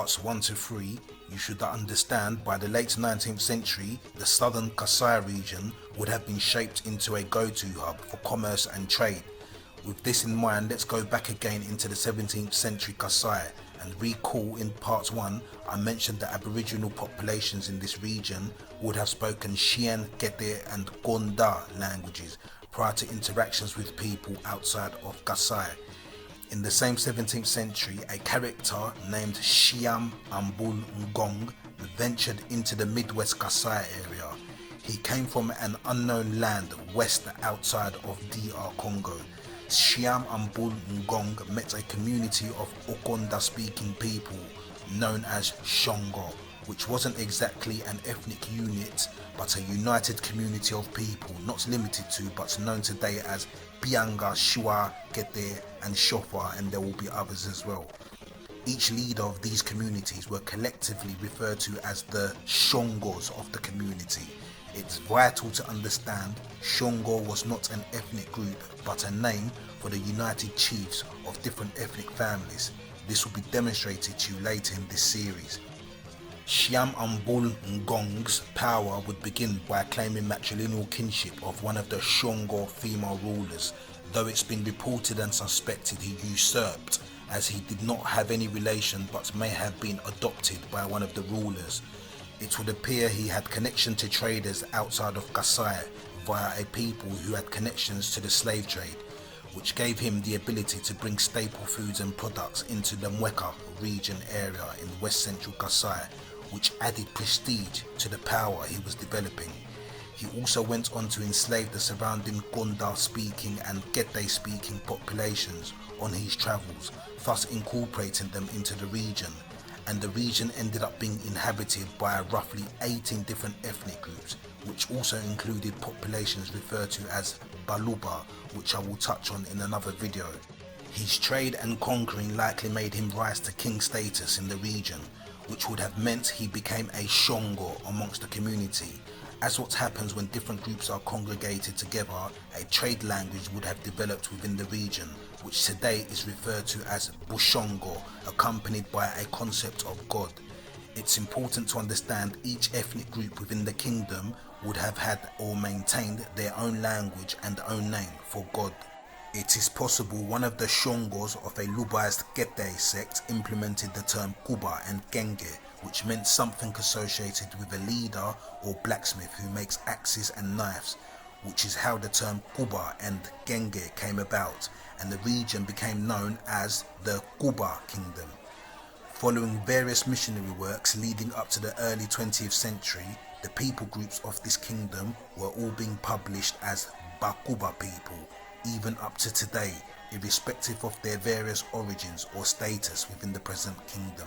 parts 1 to 3, you should understand by the late 19th century, the southern Kasai region would have been shaped into a go-to hub for commerce and trade. With this in mind, let's go back again into the 17th century Kasai and recall in part 1, I mentioned that Aboriginal populations in this region would have spoken Shien, Gete and Konda languages prior to interactions with people outside of Kasai. In the same 17th century, a character named Shiam Ambul Ngong ventured into the Midwest Kasai area. He came from an unknown land west outside of DR Congo. Shiam Ambul Ngong met a community of Okonda speaking people known as Songe, which wasn't exactly an ethnic unit but a united community of people not limited to but known today as Bianga, Shua, Gete and Shofa, and there will be others as well. Each leader of these communities were collectively referred to as the Shongos of the community. It's vital to understand Shongo was not an ethnic group but a name for the united chiefs of different ethnic families. This will be demonstrated to you later in this series. Shiam Ambul Ngong's power would begin by claiming matrilineal kinship of one of the Shongo female rulers, though it's been reported and suspected he usurped, as he did not have any relation but may have been adopted by one of the rulers. It would appear he had connection to traders outside of Kasai via a people who had connections to the slave trade, which gave him the ability to bring staple foods and products into the Mweka region area in west central Kasai, which added prestige to the power he was developing. He also went on to enslave the surrounding Konda speaking and Gete speaking populations on his travels, thus incorporating them into the region, and the region ended up being inhabited by roughly 18 different ethnic groups, which also included populations referred to as Baluba, which I will touch on in another video. His trade and conquering likely made him rise to king status in the region, which would have meant he became a Shongo amongst the community. As what happens when different groups are congregated together, a trade language would have developed within the region, which today is referred to as Bushongo, accompanied by a concept of God. It's important to understand each ethnic group within the kingdom would have had or maintained their own language and own name for God. It is possible one of the Shongos of a Lubaized Gete sect implemented the term Kuba and Genge, which meant something associated with a leader or blacksmith who makes axes and knives, which is how the term Kuba and Genge came about, and the region became known as the Kuba Kingdom. Following various missionary works leading up to the early 20th century, the people groups of this kingdom were all being published as BaKuba people, even up to today, irrespective of their various origins or status within the present kingdom.